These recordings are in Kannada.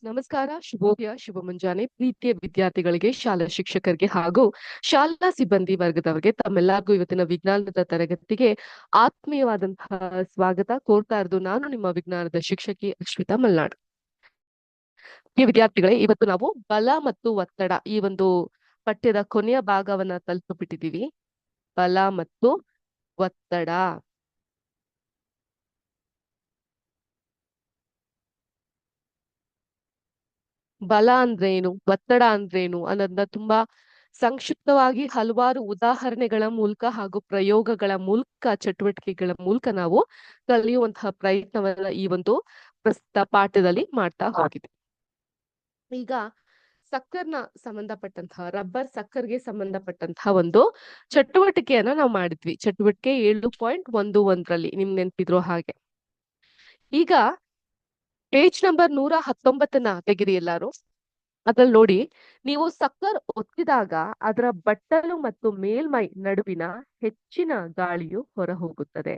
ನಮಸ್ಕಾರ, ಶುಭೋದಯ, ಶುಭ ಮುಂಜಾನೆ ಪ್ರೀತಿಯ ವಿದ್ಯಾರ್ಥಿಗಳಿಗೆ, ಶಾಲಾ ಶಿಕ್ಷಕರಿಗೆ ಹಾಗೂ ಶಾಲಾ ಸಿಬ್ಬಂದಿ ವರ್ಗದವರಿಗೆ ತಮ್ಮೆಲ್ಲರಿಗೂ ಇವತ್ತಿನ ವಿಜ್ಞಾನದ ತರಗತಿಗೆ ಆತ್ಮೀಯವಾದಂತಹ ಸ್ವಾಗತ ಕೋರ್ತಾ ಇರೋದು ನಾನು ನಿಮ್ಮ ವಿಜ್ಞಾನದ ಶಿಕ್ಷಕಿ ಅಶ್ವಿತಾ ಮಲ್ನಾಡ್. ಈ ವಿದ್ಯಾರ್ಥಿಗಳೇ, ಇವತ್ತು ನಾವು ಬಲ ಮತ್ತು ಒತ್ತಡ ಈ ಒಂದು ಪಠ್ಯದ ಕೊನೆಯ ಭಾಗವನ್ನ ತಲುಪಿಬಿಟ್ಟಿದೀವಿ. ಬಲ ಮತ್ತು ಒತ್ತಡ. ಬಲ ಅಂದ್ರೇನು, ಒತ್ತಡ ಅಂದ್ರೇನು ಅನ್ನೋದನ್ನ ತುಂಬಾ ಸಂಕ್ಷಿಪ್ತವಾಗಿ ಹಲವಾರು ಉದಾಹರಣೆಗಳ ಮೂಲಕ ಹಾಗೂ ಪ್ರಯೋಗಗಳ ಮೂಲಕ, ಚಟುವಟಿಕೆಗಳ ಮೂಲಕ ನಾವು ಕಲಿಯುವಂತಹ ಪ್ರಯತ್ನವನ್ನ ಈ ಒಂದು ಪ್ರಸ್ತುತ ಪಾಠದಲ್ಲಿ ಮಾಡ್ತಾ ಹೋಗಿದೆ. ಈಗ ಸಕ್ಕರ್ನ ಸಂಬಂಧಪಟ್ಟಂತಹ ರಬ್ಬರ್ ಸಕ್ಕರ್ಗೆ ಸಂಬಂಧಪಟ್ಟಂತಹ ಒಂದು ಚಟುವಟಿಕೆಯನ್ನ ನಾವು ಮಾಡಿದ್ವಿ. ಚಟುವಟಿಕೆ 7.11ರಲ್ಲಿ ನಿಮ್ ನೆನ್ಪಿದ್ರು ಹಾಗೆ. ಈಗ ಪೇಜ್ ನಂಬರ್ 119ನ ತೆಗಿರಿ ಎಲ್ಲಾರು. ಅದ್ರಲ್ಲಿ ನೋಡಿ, ನೀವು ಸಕ್ಕರ್ ಒತ್ತಿದಾಗ ಅದರ ಬಟ್ಟಲು ಮತ್ತು ಮೇಲ್ಮೈ ನಡುವಿನ ಹೆಚ್ಚಿನ ಗಾಳಿಯು ಹೊರಹೋಗುತ್ತದೆ.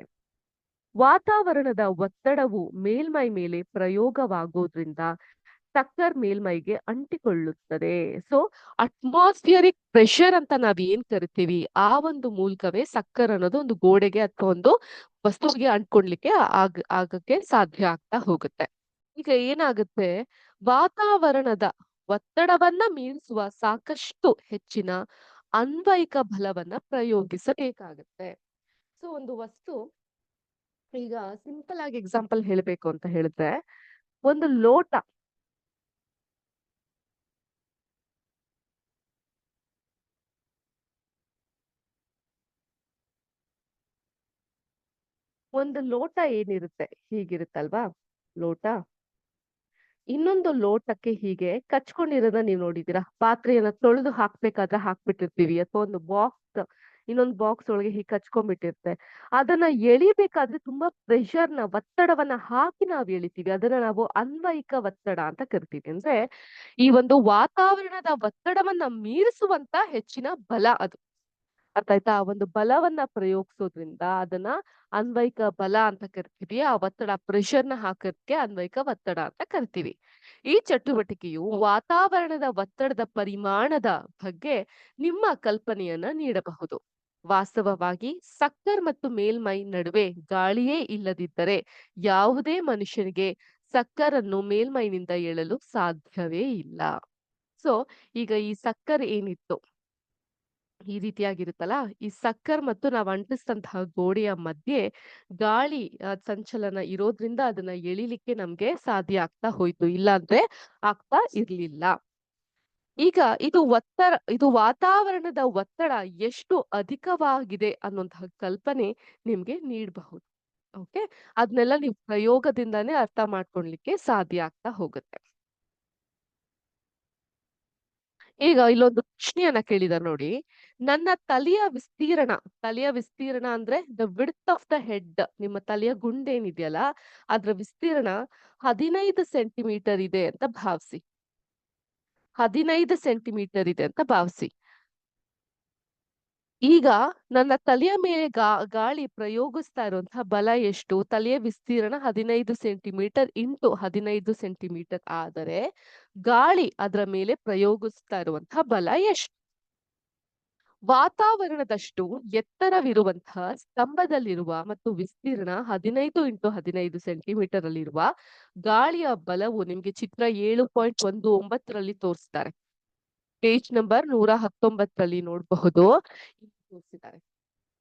ವಾತಾವರಣದ ಒತ್ತಡವು ಮೇಲ್ಮೈ ಮೇಲೆ ಪ್ರಯೋಗವಾಗೋದ್ರಿಂದ ಸಕ್ಕರ್ ಮೇಲ್ಮೈಗೆ ಅಂಟಿಕೊಳ್ಳುತ್ತದೆ. ಸೊ ಅಟ್ಮಾಸ್ಫಿಯರಿಕ್ ಪ್ರೆಷರ್ ಅಂತ ನಾವ್ ಏನ್ ಕರಿತೀವಿ, ಆ ಒಂದು ಮೂಲಕವೇ ಸಕ್ಕರ್ ಅನ್ನೋದು ಒಂದು ಗೋಡೆಗೆ ಅಥವಾ ಒಂದು ವಸ್ತುವಿಗೆ ಅಂಟ್ಕೊಳ್ಲಿಕ್ಕೆ ಆಗಕ್ಕೆ ಸಾಧ್ಯ ಆಗ್ತಾ ಹೋಗುತ್ತೆ. ಈಗ ಏನಾಗುತ್ತೆ, ವಾತಾವರಣದ ಒತ್ತಡವನ್ನ ಮೀರಿಸುವ ಸಾಕಷ್ಟು ಹೆಚ್ಚಿನ ಅನ್ವಯಿಕ ಬಲವನ್ನ ಪ್ರಯೋಗಿಸಬೇಕಾಗತ್ತೆ. ಸೊ ಒಂದು ವಸ್ತು, ಈಗ ಸಿಂಪಲ್ ಆಗಿ ಎಕ್ಸಾಂಪಲ್ ಹೇಳ್ಬೇಕು ಅಂತ ಹೇಳಿದ್ರೆ, ಒಂದು ಲೋಟ ಏನಿರುತ್ತೆ ಹೀಗಿರುತ್ತಲ್ವಾ ಲೋಟ, ಇನ್ನೊಂದು ಲೋಟಕ್ಕೆ ಹೀಗೆ ಕಚ್ಕೊಂಡಿರೋದ ನೀವ್ ನೋಡಿದೀರಾ. ಪಾತ್ರೆಯನ್ನ ತೊಳೆದು ಹಾಕ್ಬೇಕಾದ್ರೆ ಹಾಕ್ಬಿಟ್ಟಿರ್ತೀವಿ, ಅಥವಾ ಒಂದು ಬಾಕ್ಸ್ ಇನ್ನೊಂದು ಬಾಕ್ಸ್ ಒಳಗೆ ಹೀಗೆ ಕಚ್ಕೊಂಡ್ಬಿಟ್ಟಿರುತ್ತೆ. ಅದನ್ನ ಎಳಿಬೇಕಾದ್ರೆ ತುಂಬಾ ಒತ್ತಡವನ್ನ ಹಾಕಿ ನಾವ್ ಎಳಿತೀವಿ. ಅದನ್ನ ನಾವು ಅನ್ವಯಿಕ ಒತ್ತಡ ಅಂತ ಕರಿತೀವಿ. ಅಂದ್ರೆ ಈ ಒಂದು ವಾತಾವರಣದ ಒತ್ತಡವನ್ನ ಮೀರಿಸುವಂತ ಹೆಚ್ಚಿನ ಬಲ ಅದು. ಅರ್ಥ ಆಯ್ತಾ? ಆ ಒಂದು ಬಲವನ್ನ ಪ್ರಯೋಗಿಸೋದ್ರಿಂದ ಅದನ್ನ ಅನ್ವಯಿಕ ಬಲ ಅಂತ ಕರಿತೀವಿ. ಆ ಒತ್ತಡ ಪ್ರೆಷರ್ನ ಹಾಕೋದಕ್ಕೆ ಅನ್ವಯಿಕ ಒತ್ತಡ ಅಂತ ಕರಿತೀವಿ. ಈ ಚಟುವಟಿಕೆಯು ವಾತಾವರಣದ ಒತ್ತಡದ ಪರಿಮಾಣದ ಬಗ್ಗೆ ನಿಮ್ಮ ಕಲ್ಪನೆಯನ್ನ ನೀಡಬಹುದು. ವಾಸ್ತವವಾಗಿ ಸಕ್ಕರ್ ಮತ್ತು ಮೇಲ್ಮೈ ನಡುವೆ ಗಾಳಿಯೇ ಇಲ್ಲದಿದ್ದರೆ ಯಾವುದೇ ಮನುಷ್ಯನಿಗೆ ಸಕ್ಕರನ್ನು ಮೇಲ್ಮೈನಿಂದ ಎಳಲು ಸಾಧ್ಯವೇ ಇಲ್ಲ. ಸೊ ಈಗ ಈ ಸಕ್ಕರ್ ಏನಿತ್ತು ಈ ರೀತಿಯಾಗಿರುತ್ತಲ್ಲ, ಈ ಸಕ್ಕರ್ ಮತ್ತು ನಾವು ಅಂಟಿಸಿದಂತಹ ಗೋಡೆಯ ಮಧ್ಯೆ ಗಾಳಿ ಸಂಚಲನ ಇರೋದ್ರಿಂದ ಅದನ್ನ ಎಳಿಲಿಕ್ಕೆ ನಮ್ಗೆ ಸಾಧ್ಯ ಆಗ್ತಾ ಹೋಯ್ತು, ಇಲ್ಲಾಂದ್ರೆ ಆಗ್ತಾ ಇರ್ಲಿಲ್ಲ. ಈಗ ಇದು ವಾತಾವರಣದ ಒತ್ತಡ ಎಷ್ಟು ಅಧಿಕವಾಗಿದೆ ಅನ್ನುವಂತಹ ಕಲ್ಪನೆ ನಿಮ್ಗೆ ನೀಡಬಹುದು. ಓಕೆ, ಅದನ್ನೆಲ್ಲ ನೀವು ಪ್ರಯೋಗದಿಂದಾನೇ ಅರ್ಥ ಮಾಡ್ಕೊಳ್ಲಿಕ್ಕೆ ಸಾಧ್ಯ ಆಗ್ತಾ ಹೋಗುತ್ತೆ. ಈಗ ಇಲ್ಲೊಂದು ಪ್ರಶ್ನೆಯನ್ನ ಕೇಳಿದಾರೆ ನೋಡಿ, ನನ್ನ ತಲೆಯ ವಿಸ್ತೀರ್ಣ ಅಂದ್ರೆ the width of the head, ನಿಮ್ಮ ತಲೆಯ ಗುಂಡೇನಿದೆಯಲ್ಲ ಅದ್ರ ವಿಸ್ತೀರ್ಣ 15 ಸೆಂಟಿಮೀಟರ್ ಇದೆ ಅಂತ ಭಾವಿಸಿ. 15 ಸೆಂಟಿಮೀಟರ್ ಇದೆ ಅಂತ ಭಾವಿಸಿ. ಈಗ ನನ್ನ ತಲೆಯ ಮೇಲೆ ಗಾಳಿ ಪ್ರಯೋಗಿಸ್ತಾ ಇರುವಂತಹ ಬಲ ಎಷ್ಟು? ತಲೆಯ ವಿಸ್ತೀರ್ಣ 15 ಸೆಂಟಿಮೀಟರ್ ಇಂಟು 15 ಸೆಂಟಿಮೀಟರ್ ಆದರೆ ಗಾಳಿ ಅದರ ಮೇಲೆ ಪ್ರಯೋಗಿಸ್ತಾ ಇರುವಂತಹ ಬಲ ಎಷ್ಟು? ವಾತಾವರಣದಷ್ಟು ಎತ್ತರವಿರುವಂತಹ ಸ್ತಂಭದಲ್ಲಿರುವ ಮತ್ತು ವಿಸ್ತೀರ್ಣ 15 ಇಂಟು 15 ಸೆಂಟಿಮೀಟರ್ ಅಲ್ಲಿರುವ ಗಾಳಿಯ ಬಲವು ನಿಮ್ಗೆ ಚಿತ್ರ 7.19ರಲ್ಲಿ ತೋರಿಸ್ತಾರೆ. ಪೇಜ್ ನಂಬರ್ 119ರಲ್ಲಿ ನೋಡಬಹುದು. ತೋರಿಸಿದ್ದಾರೆ.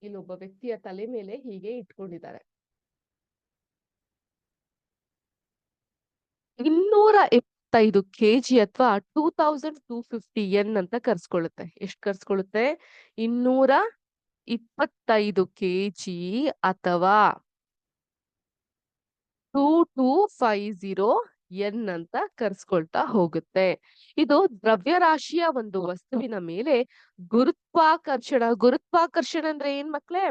ಇಲ್ಲೊಬ್ಬ ವ್ಯಕ್ತಿಯ ತಲೆ ಮೇಲೆ ಹೀಗೆ ಇಟ್ಕೊಂಡಿದ್ದಾರೆ. 275 ಕೆಜಿ ಅಥವಾ 2250 N ಅಂತ ಕರ್ಸ್ಕೊಳ್ಳುತ್ತೆ. ಎಷ್ಟು ಕರ್ಸ್ಕೊಳ್ಳುತ್ತೆ? 225 ಕೆಜಿ ಅಥವಾ 2250 N ಅಂತ ಕರ್ಸ್ಕೊಳ್ತಾ ಹೋಗುತ್ತೆ. ಇದು ದ್ರವ್ಯರಾಶಿಯ ಒಂದು ವಸ್ತುವಿನ ಮೇಲೆ ಗುರುತ್ವಾಕರ್ಷಣ ಅಂದ್ರೆ ಏನ್ ಮಕ್ಳೇ?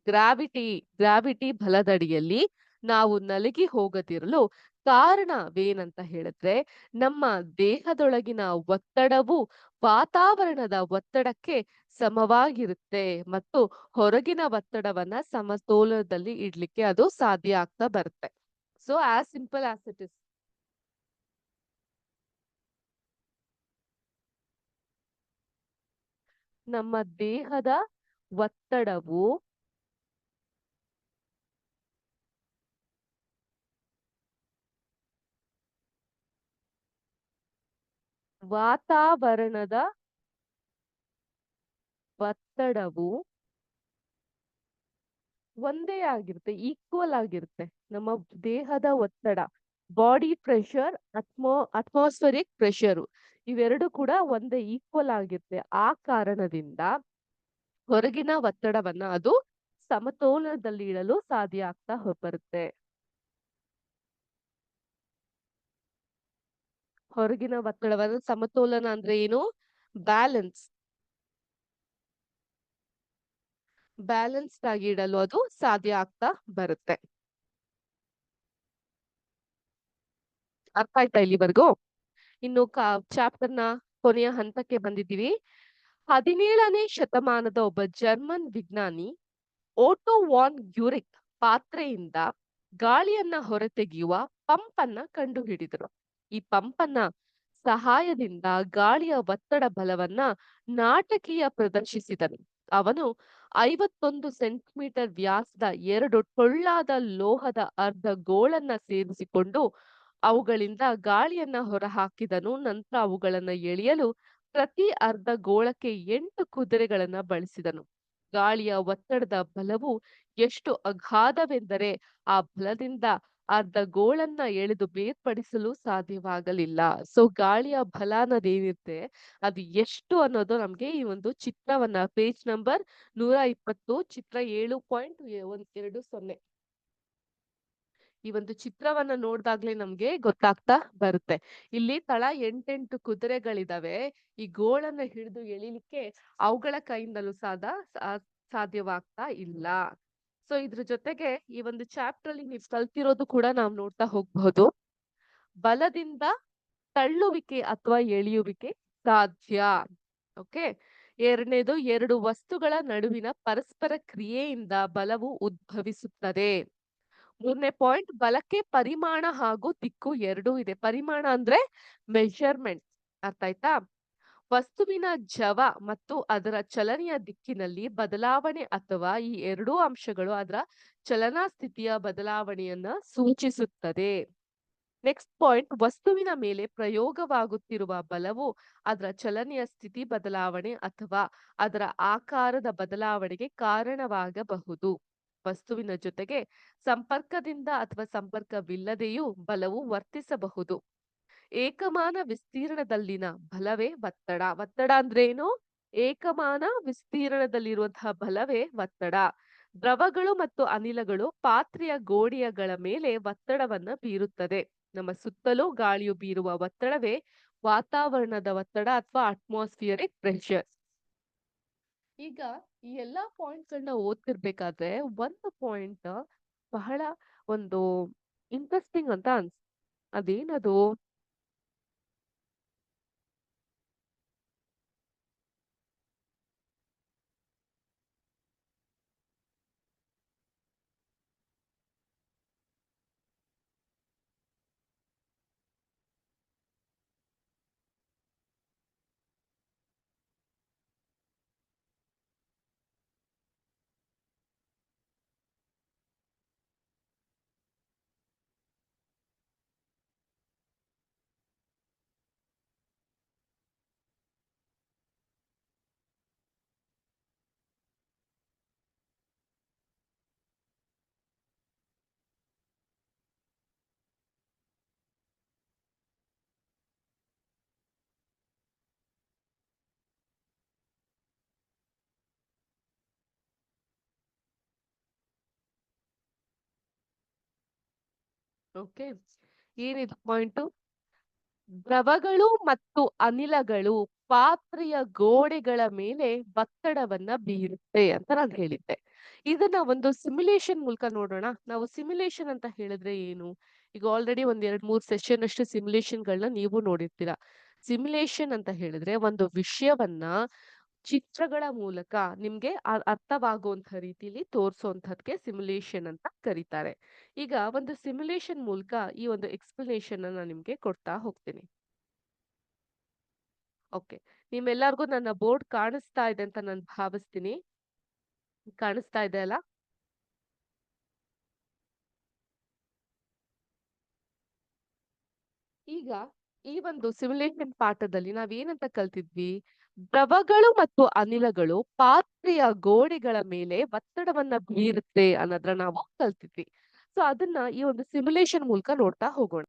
ಗ್ರಾವಿಟಿ ಬಲದಡಿಯಲ್ಲಿ ನಾವು ನಲಗಿ ಹೋಗದಿರಲು ಕಾರಣವೇನಂತ ಹೇಳಿದ್ರೆ, ನಮ್ಮ ದೇಹದೊಳಗಿನ ಒತ್ತಡವು ವಾತಾವರಣದ ಒತ್ತಡಕ್ಕೆ ಸಮವಾಗಿರುತ್ತೆ ಮತ್ತು ಹೊರಗಿನ ಒತ್ತಡವನ್ನ ಸಮತೋಲನದಲ್ಲಿ ಇಡ್ಲಿಕ್ಕೆ ಅದು ಸಾಧ್ಯ ಆಗ್ತಾ ಬರುತ್ತೆ. So as simple as it is. ನಮ್ಮ ದೇಹದ ಒತ್ತಡವು ವಾತಾವರಣದ ಒತ್ತಡವು ಒಂದೇ ಆಗಿರುತ್ತೆ, ಈಕ್ವಲ್ ಆಗಿರುತ್ತೆ. ನಮ್ಮ ದೇಹದ ಒತ್ತಡ, ಬಾಡಿ ಪ್ರೆಷರ್, ಅಟ್ಮಾಸ್ಫರಿಕ್ ಪ್ರೆಷರು ಇವೆರಡು ಕೂಡ ಒಂದೇ ಈಕ್ವಲ್ ಆಗಿರುತ್ತೆ. ಆ ಕಾರಣದಿಂದ ಹೊರಗಿನ ಒತ್ತಡವನ್ನ ಅದು ಸಮತೋಲನದಲ್ಲಿ ಇಡಲು ಸಾಧ್ಯ ಆಗ್ತಾ ಬರುತ್ತೆ. ಹೊರಗಿನ ಒತ್ತಡವನ್ನ ಸಮತೋಲನ ಅಂದ್ರೆ ಏನು? ಬ್ಯಾಲೆನ್ಸ್ ಬ್ಯಾಲೆನ್ಸ್ಡ್ ಆಗಿ ಇಡಲು ಅದು ಸಾಧ್ಯ ಆಗ್ತಾ ಬರುತ್ತೆ. ಅರ್ಥ ಆಯ್ತಾ ಇಲ್ಲಿವರೆಗೂ? ಇನ್ನು ಚಾಪ್ಟರ್ನ ಕೊನೆಯ ಹಂತಕ್ಕೆ ಬಂದಿದ್ದೀವಿ. 17ನೇ ಶತಮಾನದ ಒಬ್ಬ ಜರ್ಮನ್ ವಿಜ್ಞಾನಿ ಓಟೋ ವಾನ್ ಗ್ಯೂರಿಕ್ ಪಾತ್ರೆಯಿಂದ ಗಾಳಿಯನ್ನ ಹೊರತೆಗೆಯುವ ಪಂಪ್ ಅನ್ನ ಕಂಡುಹಿಡಿದರು. ಈ ಪಂಪ್ ಅನ್ನ ಸಹಾಯದಿಂದ ಗಾಳಿಯ ಒತ್ತಡ ಬಲವನ್ನ ನಾಟಕೀಯ ಪ್ರದರ್ಶಿಸಿದನು. ಅವನು 51 ಸೆಂಟಿಮೀಟರ್ ವ್ಯಾಸದ 2 ಟೊಳ್ಳಾದ ಲೋಹದ ಅರ್ಧ ಗೋಳನ್ನ ಸೇರಿಸಿಕೊಂಡು ಅವುಗಳಿಂದ ಗಾಳಿಯನ್ನ ಹೊರಹಾಕಿದನು. ನಂತರ ಅವುಗಳನ್ನ ಎಳೆಯಲು ಪ್ರತಿ ಅರ್ಧ ಗೋಳಕ್ಕೆ 8 ಕುದುರೆಗಳನ್ನ ಬಳಸಿದನು. ಗಾಳಿಯ ಒತ್ತಡದ ಬಲವು ಎಷ್ಟು ಅಗಾಧವೆಂದರೆ ಆ ಬಲದಿಂದ ಅರ್ಧ ಗೋಳನ್ನ ಎಳೆದು ಬೇರ್ಪಡಿಸಲು ಸಾಧ್ಯವಾಗಲಿಲ್ಲ. ಸೊ ಗಾಳಿಯ ಬಲ ಅನ್ನೋದೇನಿರುತ್ತೆ ಅದು ಎಷ್ಟು ಅನ್ನೋದು ನಮ್ಗೆ ಈ ಒಂದು ಚಿತ್ರವನ್ನ ಪೇಜ್ ನಂಬರ್ 120 ಚಿತ್ರ 7.20 ಈ ಒಂದು ಚಿತ್ರವನ್ನ ನೋಡ್ದಾಗ್ಲೇ ನಮ್ಗೆ ಗೊತ್ತಾಗ್ತಾ ಬರುತ್ತೆ. ಇಲ್ಲಿ ತಳ 8 ಕುದುರೆಗಳಿದಾವೆ. ಈ ಗೋಳನ್ನ ಹಿಡಿದು ಎಳಿಲಿಕ್ಕೆ ಅವುಗಳ ಕೈಯಿಂದಲೂ ಸಾಧ್ಯವಾಗ್ತಾ ಇಲ್ಲ. ಸೊ ಇದ್ರ ಜೊತೆಗೆ ಈ ಒಂದು ಚಾಪ್ಟರ್ ಅಲ್ಲಿ ನೀವು ಕಲ್ತಿರೋದು ಕೂಡ ನಾವು ನೋಡ್ತಾ ಹೋಗ್ಬಹುದು. ಬಲದಿಂದ ತಳ್ಳುವಿಕೆ ಅಥವಾ ಎಳೆಯುವಿಕೆ ಸಾಧ್ಯ. ಓಕೆ. ಎರಡನೇದು, ಎರಡು ವಸ್ತುಗಳ ನಡುವಿನ ಪರಸ್ಪರ ಕ್ರಿಯೆಯಿಂದ ಬಲವು ಉದ್ಭವಿಸುತ್ತದೆ. ಮೂರನೇ ಪಾಯಿಂಟ್, ಬಲಕ್ಕೆ ಪರಿಮಾಣ ಹಾಗೂ ದಿಕ್ಕು ಎರಡೂ ಇದೆ. ಪರಿಮಾಣ ಅಂದ್ರೆ ಮೆಷರ್ಮೆಂಟ್. ಅರ್ಥ ಆಯ್ತಾ? ವಸ್ತುವಿನ ಜವ ಮತ್ತು ಅದರ ಚಲನೆಯ ದಿಕ್ಕಿನಲ್ಲಿ ಬದಲಾವಣೆ ಅಥವಾ ಈ ಎರಡೂ ಅಂಶಗಳು ಅದರ ಚಲನಾ ಸ್ಥಿತಿಯ ಬದಲಾವಣೆಯನ್ನ ಸೂಚಿಸುತ್ತದೆ. ನೆಕ್ಸ್ಟ್ ಪಾಯಿಂಟ್, ವಸ್ತುವಿನ ಮೇಲೆ ಪ್ರಯೋಗವಾಗುತ್ತಿರುವ ಬಲವು ಅದರ ಚಲನೆಯ ಸ್ಥಿತಿ ಬದಲಾವಣೆ ಅಥವಾ ಅದರ ಆಕಾರದ ಬದಲಾವಣೆಗೆ ಕಾರಣವಾಗಬಹುದು. ವಸ್ತುವಿನ ಜೊತೆಗೆ ಸಂಪರ್ಕದಿಂದ ಅಥವಾ ಸಂಪರ್ಕವಿಲ್ಲದೆಯೂ ಬಲವು ವರ್ತಿಸಬಹುದು. ಏಕಮಾನ ವಿಸ್ತೀರ್ಣದಲ್ಲಿನ ಬಲವೇ ಒತ್ತಡ. ಒತ್ತಡ ಅಂದ್ರೆ ಏನು? ಏಕಮಾನ ವಿಸ್ತೀರ್ಣದಲ್ಲಿರುವಂತಹ ಬಲವೇ ಒತ್ತಡ. ದ್ರವಗಳು ಮತ್ತು ಅನಿಲಗಳು ಪಾತ್ರೆಯ ಗೋಡೆಗಳ ಮೇಲೆ ಒತ್ತಡವನ್ನ ಬೀರುತ್ತದೆ. ನಮ್ಮ ಸುತ್ತಲೂ ಗಾಳಿಯು ಬೀರುವ ಒತ್ತಡವೇ ವಾತಾವರಣದ ಒತ್ತಡ ಅಥವಾ ಅಟ್ಮಾಸ್ಫಿಯರಿಕ್ ಪ್ರೆಷರ್. ಈಗ ಈ ಎಲ್ಲಾ ಪಾಯಿಂಟ್ಸ್ ಗಳನ್ನ ಓದ್ತಿರ್ಬೇಕಾದ್ರೆ ಒಂದು ಪಾಯಿಂಟ್ ಬಹಳ ಒಂದು ಇಂಟ್ರೆಸ್ಟಿಂಗ್ ಅಂತ ಅದೇನದು? ಓಕೆ, ಏನಿದು ಪಾಯಿಂಟ್? ದ್ರವಗಳು ಮತ್ತು ಅನಿಲಗಳು ಪಾತ್ರೆಯ ಗೋಡೆಗಳ ಮೇಲೆ ಒತ್ತಡವನ್ನ ಬೀರುತ್ತೆ ಅಂತ ನಾನು ಹೇಳಿದ್ದೆ. ಇದನ್ನ ಒಂದು ಸಿಮ್ಯುಲೇಷನ್ ಮೂಲಕ ನೋಡೋಣ. ನಾವು ಸಿಮ್ಯುಲೇಷನ್ ಅಂತ ಹೇಳಿದ್ರೆ ಏನು? ಈಗ ಆಲ್ರೆಡಿ ಒಂದ್ 2-3 ಸೆಷನ್ ಅಷ್ಟು ಸಿಮ್ಯುಲೇಷನ್ ಗಳನ್ನ ನೀವು ನೋಡಿರ್ತೀರಾ. ಸಿಮ್ಯುಲೇಷನ್ ಅಂತ ಹೇಳಿದ್ರೆ ಒಂದು ವಿಷಯವನ್ನ ಚಿತ್ರಗಳ ಮೂಲಕ ನಿಮ್ಗೆ ಅರ್ಥವಾಗುವಂತ ರೀತಿಲಿ ತೋರ್ಸೋಂಥದ್ಕೆ ಸಿಮ್ಯುಲೇಷನ್ ಅಂತ ಕರೀತಾರೆ. ಈಗ ಒಂದು ಸಿಮ್ಯುಲೇಷನ್ ಮೂಲಕ ಈ ಒಂದು ಎಕ್ಸ್ಪ್ಲನೇಷನ್ ಅನ್ನ ನಿಮ್ಗೆ ಕೊಡ್ತಾ ಹೋಗ್ತೀನಿ. ಓಕೆ. ನಿಮ್ಮೆಲ್ಲರಿಗೂ ನನ್ನ ಬೋರ್ಡ್ ಕಾಣಿಸ್ತಾ ಇದೆ ಅಂತ ನಾನು ಭಾವಿಸ್ತೀನಿ. ಕಾಣಿಸ್ತಾ ಇದೆ ಅಲ್ಲ? ಈಗ ಈ ಒಂದು ಸಿಮ್ಯುಲೇಷನ್ ಪಾಠದಲ್ಲಿ ನಾವೇನಂತ ಕಲ್ತಿದ್ವಿ? ದ್ರವಗಳು ಮತ್ತು ಅನಿಲಗಳು ಪಾತ್ರೆಯ ಗೋಡೆಗಳ ಮೇಲೆ ಒತ್ತಡವನ್ನ ಬೀರುತ್ತೆ ಅನ್ನೋದ್ರ ನಾವು ಕಲ್ತಿದ್ವಿ. ಸೊ ಅದನ್ನ ಈ ಒಂದು ಸಿಮ್ಯುಲೇಷನ್ ಮೂಲಕ ನೋಡ್ತಾ ಹೋಗೋಣ.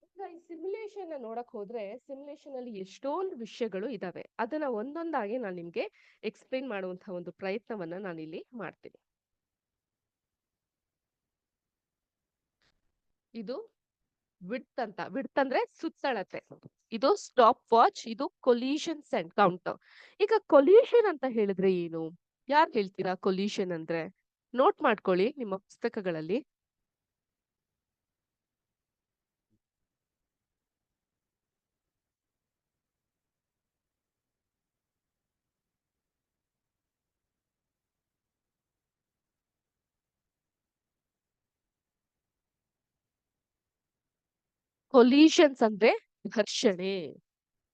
ಈಗ ಈ ಸಿಮ್ಯುಲೇಷನ್ ನೋಡಕ್ ಹೋದ್ರೆ ಸಿಮ್ಯುಲೇಷನ್ ಅಲ್ಲಿ ಎಷ್ಟೊಂದು ವಿಷಯಗಳು ಇದಾವೆ. ಅದನ್ನ ಒಂದೊಂದಾಗಿ ನಾನು ನಿಮ್ಗೆ ಎಕ್ಸ್ಪ್ಲೈನ್ ಮಾಡುವಂತಹ ಒಂದು ಪ್ರಯತ್ನವನ್ನ ನಾನಿಲ್ಲಿ ಮಾಡ್ತೀನಿ. ಇದು ವಿಡ್ತ್ ಅಂದ್ರೆ ಸುತ್ತಳತೆ. ಇದು ಸ್ಟಾಪ್ ವಾಚ್, ಇದು ಕೊಲಿಷನ್ ಕೌಂಟರ್. ಈಗ ಕೊಲಿಷನ್ ಅಂತ ಹೇಳಿದ್ರೆ ಏನು? ಯಾರು ಹೇಳ್ತೀರಾ ಕೊಲಿಷನ್ ಅಂದ್ರೆ? ನೋಟ್ ಮಾಡ್ಕೊಳ್ಳಿ ನಿಮ್ಮ ಪುಸ್ತಕಗಳಲ್ಲಿ. ಕೊಲಿಷನ್ಸ್ ಅಂದ್ರೆ ಘರ್ಷಣೆ.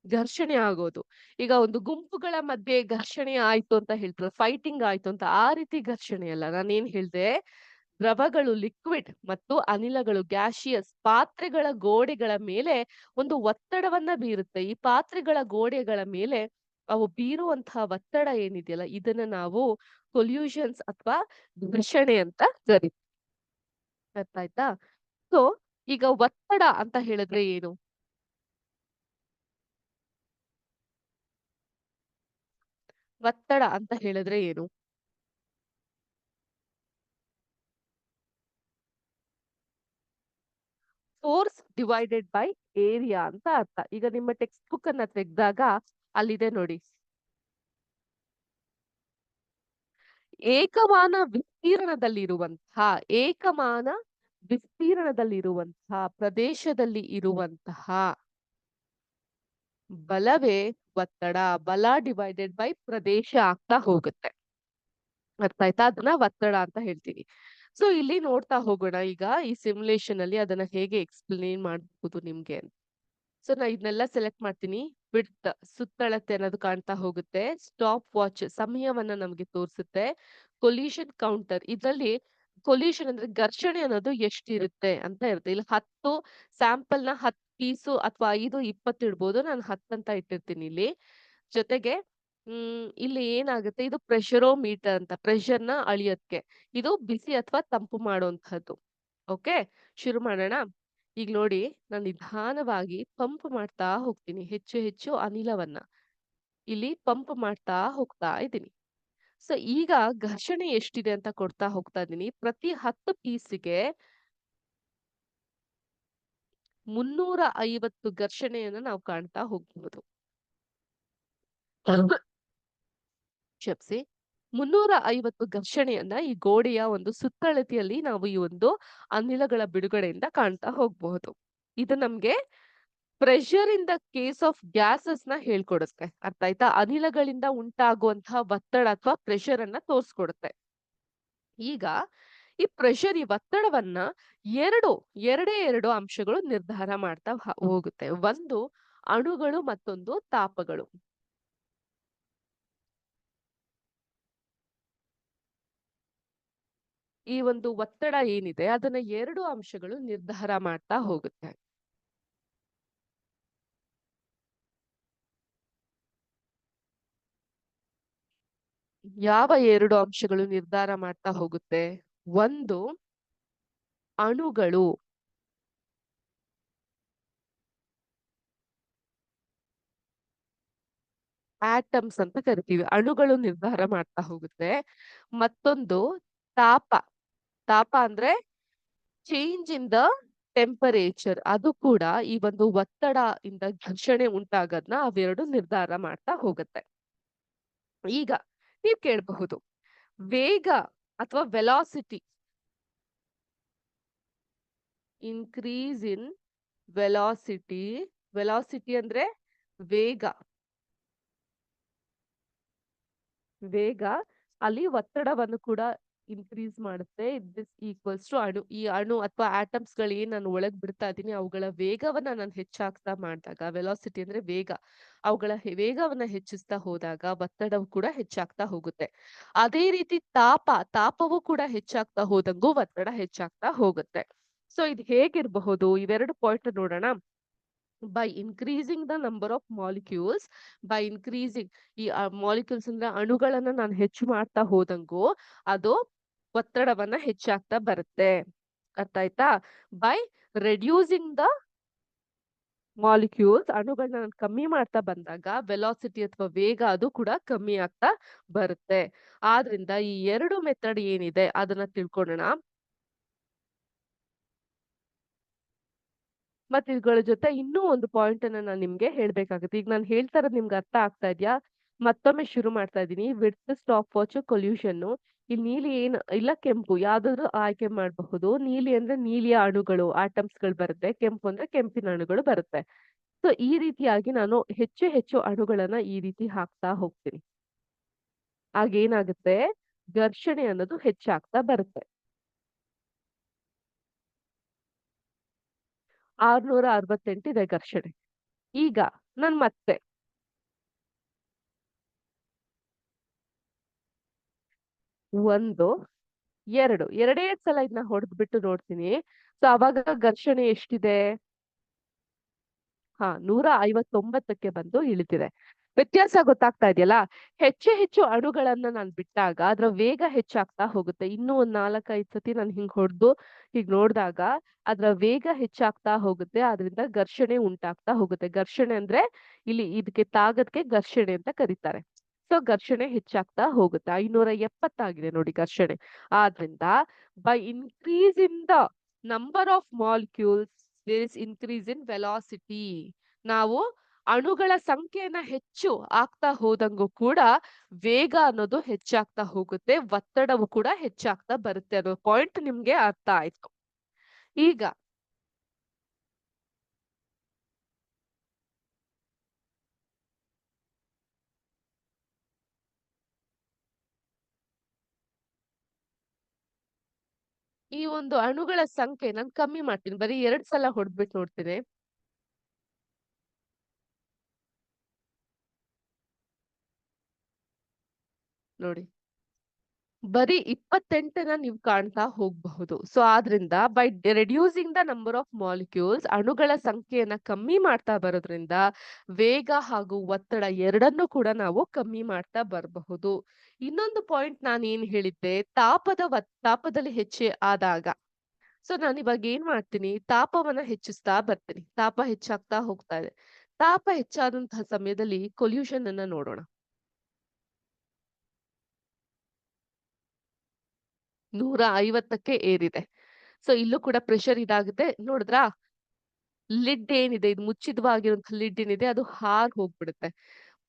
ಘರ್ಷಣೆ ಆಗೋದು. ಈಗ ಒಂದು ಗುಂಪುಗಳ ಮಧ್ಯೆ ಘರ್ಷಣೆ ಆಯ್ತು ಅಂತ ಹೇಳ್ತಾರೆ, ಫೈಟಿಂಗ್ ಆಯ್ತು ಅಂತ. ಆ ರೀತಿ ಘರ್ಷಣೆ ಅಲ್ಲ. ನಾನೇನ್ ಹೇಳ್ದೆ? ದ್ರವಗಳು ಲಿಕ್ವಿಡ್ ಮತ್ತು ಅನಿಲಗಳು ಗ್ಯಾಸಿಯಸ್ ಪಾತ್ರೆಗಳ ಗೋಡೆಗಳ ಮೇಲೆ ಒಂದು ಒತ್ತಡವನ್ನ ಬೀರುತ್ತೆ. ಈ ಪಾತ್ರೆಗಳ ಗೋಡೆಗಳ ಮೇಲೆ ಅವು ಬೀರುವಂತಹ ಒತ್ತಡ ಏನಿದೆಯಲ್ಲ, ಇದನ್ನ ನಾವು ಕೊಲ್ಯೂಷನ್ಸ್ ಅಥವಾ ಘರ್ಷಣೆ ಅಂತ ಕರಿತೀವಿ. ಅರ್ಥ ಆಯ್ತಾ? ಸೊ ಈಗ ಒತ್ತಡ ಅಂತ ಹೇಳಿದ್ರೆ ಏನು? ಒತ್ತಡ ಅಂತ ಹೇಳಿದ್ರೆ ಏನು? ಫೋರ್ಸ್ ಡಿವೈಡೆಡ್ ಬೈ ಏರಿಯಾ ಅಂತ ಅರ್ಥ. ಈಗ ನಿಮ್ಮ ಟೆಕ್ಸ್ಟ್ ಬುಕ್ ಅನ್ನ ತೆಗೆದಾಗ ಅಲ್ಲಿದೆ ನೋಡಿ. ಏಕಮಾನ ವಿಸ್ತೀರ್ಣದಲ್ಲಿರುವಂತಹ ಏಕಮಾನ ವಿಸ್ತೀರ್ಣದಲ್ಲಿರುವಂತಹ ಪ್ರದೇಶದಲ್ಲಿ ಇರುವಂತಹ ಬಲವೇ ಒತ್ತಡ. ಬಲ ಡಿವೈಡೆಡ್ ಬೈ ಪ್ರದೇಶ ಆಗ್ತಾ ಹೋಗುತ್ತೆ. ಅರ್ಥ ಆಯ್ತಾ? ಅದನ್ನ ಒತ್ತಡ ಅಂತ ಹೇಳ್ತೀವಿ. ಸೊ ಇಲ್ಲಿ ನೋಡ್ತಾ ಹೋಗೋಣ ಈಗ ಈ ಸಿಮ್ಯುಲೇಷನ್ ಅಲ್ಲಿ ಅದನ್ನ ಹೇಗೆ ಎಕ್ಸ್ಪ್ಲೇನ್ ಮಾಡಬಹುದು ನಿಮ್ಗೆ. ಸೊ ನಾ ಇದನ್ನೆಲ್ಲ ಸೆಲೆಕ್ಟ್ ಮಾಡ್ತೀನಿ. ವಿಡ್ತ್ ಸುತ್ತಳತೆ ಅನ್ನೋದು ಕಾಣ್ತಾ ಹೋಗುತ್ತೆ. ಸ್ಟಾಪ್ ವಾಚ್ ಸಮಯವನ್ನ ನಮಗೆ ತೋರಿಸುತ್ತೆ. ಕೊಲಿಷನ್ ಕೌಂಟರ್ ಇದರಲ್ಲಿ ಕೊಲಿಷನ್ ಅಂದ್ರೆ ಘರ್ಷಣೆ ಅನ್ನೋದು ಎಷ್ಟಿರುತ್ತೆ ಅಂತ ಇರುತ್ತೆ. ಇಲ್ಲಿ 10 ಸ್ಯಾಂಪಲ್ ನ 10 ಪೀಸು ಅಥವಾ 5, 20 ಇಡ್ಬೋದು. ನಾನು 10 ಅಂತ ಇಟ್ಟಿರ್ತೀನಿ ಇಲ್ಲಿ. ಜೊತೆಗೆ ಇಲ್ಲಿ ಏನಾಗುತ್ತೆ, ಇದು ಪ್ರೆಷರೋಮೀಟರ್ ಅಂತ ಪ್ರೆಷರ್ ನ ಅಳಿಯೋದಕ್ಕೆ. ಇದು ಬಿಸಿ ಅಥವಾ ತಂಪು ಮಾಡುವಂತಹದ್ದು. ಓಕೆ, ಶುರು ಮಾಡೋಣ. ಈಗ ನೋಡಿ, ನಾನು ನಿಧಾನವಾಗಿ ಪಂಪ್ ಮಾಡ್ತಾ ಹೋಗ್ತೀನಿ. ಹೆಚ್ಚು ಹೆಚ್ಚು ಅನಿಲವನ್ನ ಇಲ್ಲಿ ಪಂಪ್ ಮಾಡ್ತಾ ಹೋಗ್ತಾ ಇದ್ದೀನಿ. ಸೊ ಈಗ ಘರ್ಷಣೆ ಎಷ್ಟಿದೆ ಅಂತ ಕೊಡ್ತಾ ಹೋಗ್ತಾ ಇದ್ದೀನಿ. ಪ್ರತಿ 10 ಪೀಸಿಗೆ 350 ಘರ್ಷಣೆಯನ್ನ ನಾವು ಕಾಣ್ತಾ ಹೋಗ್ಬಹುದು. ಕ್ಷಮಿಸಿ. 350 ಘರ್ಷಣೆಯನ್ನ ಈ ಗೋಡೆಯ ಒಂದು ಸುತ್ತಳತೆಯಲ್ಲಿ ನಾವು ಈ ಒಂದು ಅನಿಲಗಳ ಬಿಡುಗಡೆಯಿಂದ ಕಾಣ್ತಾ ಹೋಗ್ಬಹುದು. ಇದು ನಮ್ಗೆ pressure in the case of gases ನ ಹೇಳ್ಕೊಡುತ್ತೆ. ಅರ್ಥ ಆಯ್ತಾ? ಅನಿಲಗಳಿಂದ ಉಂಟಾಗುವಂತಹ ಒತ್ತಡ ಅಥವಾ ಪ್ರೆಷರ್ ಅನ್ನ ತೋರ್ಸ್ಕೊಡುತ್ತೆ. ಈಗ ಈ ಪ್ರೆಷರ್ ಈ ಒತ್ತಡವನ್ನ ಎರಡೇ ಅಂಶಗಳು ನಿರ್ಧಾರ ಮಾಡ್ತಾ ಹೋಗುತ್ತೆ. ಒಂದು ಅಣುಗಳು, ಮತ್ತೊಂದು ತಾಪಗಳು. ಈ ಒಂದು ಒತ್ತಡ ಏನಿದೆ ಅದನ್ನ 2 ಅಂಶಗಳು ನಿರ್ಧಾರ ಮಾಡ್ತಾ ಹೋಗುತ್ತೆ. ಯಾವ 2 ಅಂಶಗಳು ನಿರ್ಧಾರ ಮಾಡ್ತಾ ಹೋಗುತ್ತೆ? ಒಂದು ಅಣುಗಳು. ಆಟಮ್ಸ್ ಅಂತ ಕರಿತೀವಿ. ಅಣುಗಳು ನಿರ್ಧಾರ ಮಾಡ್ತಾ ಹೋಗುತ್ತೆ. ಮತ್ತೊಂದು ತಾಪ. ತಾಪ ಅಂದ್ರೆ ಚೇಂಜ್ ಇನ್ ದ ಟೆಂಪರೇಚರ್. ಅದು ಕೂಡ ಈ ಒಂದು ಒತ್ತಡ ಇಂದ ಘರ್ಷಣೆ ಉಂಟಾಗೋದ್ನ ಅವೆರಡು ನಿರ್ಧಾರ ಮಾಡ್ತಾ ಹೋಗುತ್ತೆ. ಈಗ ನೀವ್ ಕೇಳಬಹುದು, ವೇಗ ಅಥವಾ velocity, increase in velocity. Velocity ಅಂದ್ರೆ ವೇಗ. ವೇಗ ಅಲ್ಲಿ ಒತ್ತಡವನ್ನು ಕೂಡ ಇನ್ಕ್ರೀಸ್ ಮಾಡುತ್ತೆ. ದಿಸ್ ಈಕ್ವಲ್ಸ್ ಟು ಅಣು. ಈ ಅಣು ಅಥವಾ ಆಟಮ್ಸ್ ಗಳು ಏನ್ ನಾನು ಒಳಗ್ ಬಿಡ್ತಾ ಇದ್ದೀನಿ ಅವುಗಳ ವೇಗವನ್ನ ನಾನು ಹೆಚ್ಚಾಗ್ತಾ ಮಾಡಿದಾಗ, ವೆಲಾಸಿಟಿ ಅಂದ್ರೆ ವೇಗ, ಅವುಗಳ ವೇಗವನ್ನ ಹೆಚ್ಚಿಸ್ತಾ ಹೋದಾಗ ಒತ್ತಡವು ಕೂಡ ಹೆಚ್ಚಾಗ್ತಾ ಹೋಗುತ್ತೆ. ಅದೇ ರೀತಿ ತಾಪವು ಕೂಡ ಹೆಚ್ಚಾಗ್ತಾ ಹೋದಂಗೂ ಒತ್ತಡ ಹೆಚ್ಚಾಗ್ತಾ ಹೋಗುತ್ತೆ. ಸೊ ಇದು ಹೇಗಿರಬಹುದು, ಇವೆರಡು ಪಾಯಿಂಟ್ ನೋಡೋಣ. By increasing the number of molecules, by increasing ಈ ಮಾಲಿಕ್ಯೂಲ್ಸ್ ಅಂದ್ರೆ ಅಣುಗಳನ್ನ ನಾನು ಹೆಚ್ಚು ಮಾಡ್ತಾ ಹೋದಂಗೂ ಅದು ಒತ್ತಡವನ್ನ ಹೆಚ್ಚಾಗ್ತಾ ಬರುತ್ತೆ. ಅರ್ಥ ಆಯ್ತಾ? ಬೈ ರೆಡ್ಯೂಸಿಂಗ್ ದ ಮಾಲಿಕ್ಯೂಲ್ಸ್, ಅಣುಗಳನ್ನ ನಾನು ಕಮ್ಮಿ ಮಾಡ್ತಾ ಬಂದಾಗ ವೆಲಾಸಿಟಿ ಅಥವಾ ವೇಗ ಅದು ಕೂಡ ಕಮ್ಮಿ ಆಗ್ತಾ ಬರುತ್ತೆ. ಆದ್ರಿಂದ ಈ ಎರಡು ಮೆಥಡ್ ಏನಿದೆ ಅದನ್ನ ತಿಳ್ಕೊಳ್ಳೋಣ. ಮತ್ತೆ ಇವುಗಳ ಜೊತೆ ಇನ್ನೂ ಒಂದು ಪಾಯಿಂಟ್ ಅನ್ನ ನಾನು ನಿಮ್ಗೆ ಹೇಳ್ಬೇಕಾಗುತ್ತೆ. ಈಗ ನಾನು ಹೇಳ್ತಾ ಇರೋದು ನಿಮ್ಗೆ ಅರ್ಥ ಆಗ್ತಾ ಇದ್ಯಾ? ಮತ್ತೊಮ್ಮೆ ಶುರು ಮಾಡ್ತಾ ಇದ್ದೀನಿ. Width, stop watch, collusion. ಇಲ್ಲಿ ನೀಲಿ ಏನು ಇಲ್ಲ ಕೆಂಪು ಯಾವ್ದಾದ್ರು ಆಯ್ಕೆ ಮಾಡಬಹುದು. ನೀಲಿ ಅಂದ್ರೆ ನೀಲಿಯ ಅಣುಗಳು, ಆಟಮ್ಸ್ ಗಳು ಬರುತ್ತೆ. ಕೆಂಪು ಅಂದ್ರೆ ಕೆಂಪಿನ ಅಣುಗಳು ಬರುತ್ತೆ. ಸೊ ಈ ರೀತಿಯಾಗಿ ನಾನು ಹೆಚ್ಚು ಹೆಚ್ಚು ಅಣುಗಳನ್ನ ಈ ರೀತಿ ಹಾಕ್ತಾ ಹೋಗ್ತೀನಿ. ಆಗೇನಾಗುತ್ತೆ, ಘರ್ಷಣೆ ಅನ್ನೋದು ಹೆಚ್ಚಾಗ್ತಾ ಬರುತ್ತೆ. 668 ಇದೆ ಘರ್ಷಣೆ. ಈಗ ನಾನ್ ಮತ್ತೆ 1, 2 ಎರಡೇ ಸಲ ಇದನ್ನ ಹೊಡೆದ್ಬಿಟ್ಟು ನೋಡ್ತೀನಿ. ಸೊ ಅವಾಗ ಘರ್ಷಣೆ ಎಷ್ಟಿದೆ? 159ಕ್ಕೆ ಬಂದು ಇಳಿತಿದೆ. ವ್ಯತ್ಯಾಸ ಗೊತ್ತಾಗ್ತಾ ಇದೆಯಲ್ಲ? ಹೆಚ್ಚು ಹೆಚ್ಚು ಅಣುಗಳನ್ನ ನಾನ್ ಬಿಟ್ಟಾಗ ಅದ್ರ ವೇಗ ಹೆಚ್ಚಾಗ್ತಾ ಹೋಗುತ್ತೆ. ಇನ್ನೂ ಒಂದ್ 4-5 ಸತಿ ನಾನು ಹಿಂಗ್ ಹೊಡ್ದು ಹೀಗ್ ನೋಡ್ದಾಗ ಅದ್ರ ವೇಗ ಹೆಚ್ಚಾಗ್ತಾ ಹೋಗುತ್ತೆ. ಆದ್ರಿಂದ ಘರ್ಷಣೆ ಉಂಟಾಗ್ತಾ ಹೋಗುತ್ತೆ. ಘರ್ಷಣೆ ಅಂದ್ರೆ ಇಲ್ಲಿ ಇದಕ್ಕೆ ತಾಗದ್ಕೆ ಘರ್ಷಣೆ ಅಂತ ಕರೀತಾರೆ. ಸೊ ಘರ್ಷಣೆ ಹೆಚ್ಚಾಗ್ತಾ ಹೋಗುತ್ತೆ. 570 ಆಗಿದೆ ನೋಡಿ ಘರ್ಷಣೆ. ಆದ್ರಿಂದ by increase in the number of molecules there is increase in velocity. ನಾವು ಅಣುಗಳ ಸಂಖ್ಯೆಯನ್ನ ಹೆಚ್ಚು ಆಗ್ತಾ ಹೋದಂಗೂ ಕೂಡ ವೇಗ ಅನ್ನೋದು ಹೆಚ್ಚಾಗ್ತಾ ಹೋಗುತ್ತೆ. ಒತ್ತಡವು ಕೂಡ ಹೆಚ್ಚಾಗ್ತಾ ಬರುತ್ತೆ ಅನ್ನೋ ಪಾಯಿಂಟ್ ನಿಮ್ಗೆ ಅರ್ಥ ಆಯ್ತು. ಈಗ ಈ ಒಂದು ಅಣುಗಳ ಸಂಖ್ಯೆ ನಾನು ಕಮ್ಮಿ ಮಾಡ್ತೀನಿ. ಬರೀ 2 ಸಲ ಹೊಡೆದ್ಬಿಟ್ಟು ನೋಡ್ತೀನಿ. ನೋಡಿ. ಬರೀ 28ನ ನೀವು ಕಾಣ್ತಾ ಹೋಗ್ಬಹುದು. ಸೊ ಆದ್ರಿಂದ by reducing the number of molecules, ಅಣುಗಳ ಸಂಖ್ಯೆಯನ್ನ ಕಮ್ಮಿ ಮಾಡ್ತಾ ಬರೋದ್ರಿಂದ ವೇಗ ಹಾಗೂ ಒತ್ತಡ ಎರಡನ್ನೂ ಕೂಡ ನಾವು ಕಮ್ಮಿ ಮಾಡ್ತಾ ಬರಬಹುದು. ಇನ್ನೊಂದು ಪಾಯಿಂಟ್ ನಾನು ಏನ್ ಹೇಳಿದ್ದೆ, ತಾಪದಲ್ಲಿ ಹೆಚ್ಚೆ ಆದಾಗ. ಸೊ ನಾನು ಇವಾಗ ಏನ್ ಮಾಡ್ತೀನಿ, ತಾಪವನ್ನ ಹೆಚ್ಚಿಸ್ತಾ ಬರ್ತೀನಿ. ತಾಪ ಹೆಚ್ಚಾಗ್ತಾ ಹೋಗ್ತಾ ಇದೆ. ತಾಪ ಹೆಚ್ಚಾದಂತಹ ಸಮಯದಲ್ಲಿ ಕೊಲ್ಯೂಷನ್ ಅನ್ನ ನೋಡೋಣ. 150ಕ್ಕೆ ಏರಿದೆ. ಸೊ ಇಲ್ಲೂ ಕೂಡ ಪ್ರೆಷರ್ ಇದಾಗುತ್ತೆ. ನೋಡಿದ್ರಾ? ಲಿಡ್ ಏನಿದೆ, ಇದು ಮುಚ್ಚಿದವಾಗಿರುವಂತಹ ಲಿಡ್ ಏನಿದೆ ಅದು ಹೋಗ್ಬಿಡುತ್ತೆ.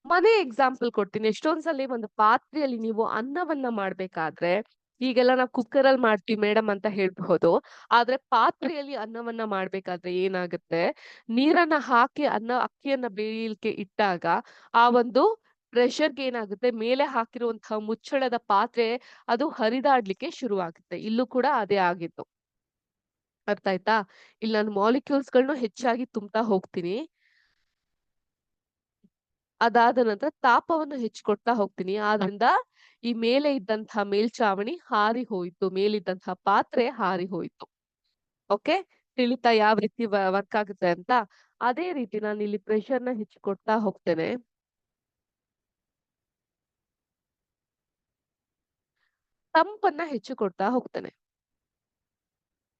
ಮನೆ ಎಕ್ಸಾಂಪಲ್ ಕೊಡ್ತೀನಿ. ಎಷ್ಟೊಂದ್ ಸಲಿ ಒಂದು ಪಾತ್ರೆಯಲ್ಲಿ ನೀವು ಅನ್ನವನ್ನ ಮಾಡ್ಬೇಕಾದ್ರೆ, ಈಗೆಲ್ಲ ನಾವು ಕುಕ್ಕರ್ ಅಲ್ಲಿ ಮಾಡ್ತೀವಿ ಮೇಡಮ್ ಅಂತ ಹೇಳ್ಬಹುದು. ಆದ್ರೆ ಪಾತ್ರೆಯಲ್ಲಿ ಅನ್ನವನ್ನ ಮಾಡ್ಬೇಕಾದ್ರೆ ಏನಾಗುತ್ತೆ, ನೀರನ್ನ ಹಾಕಿ ಅಕ್ಕಿಯನ್ನ ಬೇಯಲಿಕ್ಕೆ ಇಟ್ಟಾಗ ಆ ಒಂದು ಪ್ರೆಷರ್‌ಗೆ ಏನಾಗುತ್ತೆ, ಮೇಲೆ ಹಾಕಿರುವಂತಹ ಮುಚ್ಚಳದ ಪಾತ್ರೆ ಅದು ಹರಿದಾಡ್ಲಿಕ್ಕೆ ಶುರುವಾಗುತ್ತೆ. ಇಲ್ಲೂ ಕೂಡ ಅದೇ ಆಗಿದ್ದು. ಅರ್ಥ ಆಯ್ತಾ? ಇಲ್ಲಿ ನಾನು ಮಾಲಿಕ್ಯೂಲ್ಸ್‌ಗಳನ್ನು ಹೆಚ್ಚಾಗಿ ತುಂಬ್ತಾ ಹೋಗ್ತೀನಿ. ಅದಾದ ನಂತರ ತಾಪವನ್ನು ಹೆಚ್ಚಿಕೊಡ್ತಾ ಹೋಗ್ತೀನಿ. ಆದ್ರಿಂದ ಈ ಮೇಲೆ ಇದ್ದಂತಹ ಮೇಲ್ಚಾವಣಿ ಹಾರಿ ಹೋಯ್ತು. ಮೇಲಿದ್ದಂತಹ ಪಾತ್ರೆ ಹಾರಿ ಹೋಯ್ತು. ಓಕೆ? ತಿಳಿತಾ ಯಾವ ರೀತಿ ವರ್ಕ್ ಆಗುತ್ತೆ ಅಂತ? ಅದೇ ರೀತಿ ನಾನಿಲ್ಲಿ ಪ್ರೆಷರ್‌ನ ಹೆಚ್ಚಿಕೊಡ್ತಾ ಹೋಗ್ತೇನೆ. ತಂಪನ್ನ ಹೆಚ್ಚು ಕೊಡ್ತಾ ಹೋಗ್ತೇನೆ.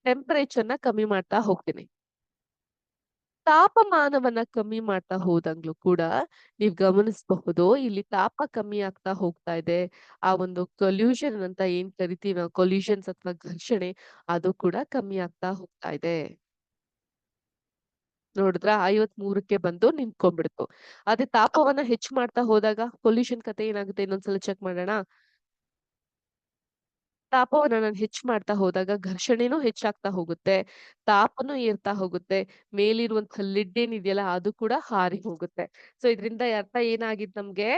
ಟೆಂಪರೇಚರ್‌ನ ಕಮ್ಮಿ ಮಾಡ್ತಾ ಹೋಗ್ತೀನಿ. ತಾಪಮಾನವನ್ನ ಕಮ್ಮಿ ಮಾಡ್ತಾ ಹೋದಂಗ್ಲೂ ಕೂಡ ನೀವ್ ಗಮನಿಸಬಹುದು ಇಲ್ಲಿ ತಾಪ ಕಮ್ಮಿ ಆಗ್ತಾ ಹೋಗ್ತಾ ಇದೆ. ಆ ಒಂದು ಸೊಲ್ಯೂಷನ್ ಅಂತ ಏನ್ ಕರಿತೀವಿ ನಾವು, ಕೊಲ್ಯೂಷನ್ಸ್ ಅಥವಾ ಘರ್ಷಣೆ ಅದು ಕೂಡ ಕಮ್ಮಿ ಆಗ್ತಾ ಹೋಗ್ತಾ ಇದೆ. ನೋಡಿದ್ರ 53ಕ್ಕೆ ಬಂದು ನಿಂತ್ಕೊಂಡ್ಬಿಡ್ತು. ಅದೇ ತಾಪವನ್ನ ಹೆಚ್ಚು ಮಾಡ್ತಾ ಹೋದಾಗ ಪೊಲ್ಯೂಷನ್ ಕತೆ ಏನಾಗುತ್ತೆ ಇನ್ನೊಂದ್ಸಲ ಚೆಕ್ ಮಾಡೋಣ. ತಾಪವನ್ನ ನಾನು ಹೆಚ್ಚು ಮಾಡ್ತಾ ಹೋದಾಗ ಘರ್ಷಣೆನೂ ಹೆಚ್ಚಾಗ್ತಾ ಹೋಗುತ್ತೆ. ತಾಪನೂ ಏರ್ತಾ ಹೋಗುತ್ತೆ. ಮೇಲಿರುವಂತಹ ಲಿಡ್ ಏನಿದೆಯಲ್ಲ ಅದು ಕೂಡ ಹಾರಿ ಹೋಗುತ್ತೆ. ಸೊ ಇದ್ರಿಂದ ಅರ್ಥ ಏನಾಗಿದ್ ನಮ್ಗೆ?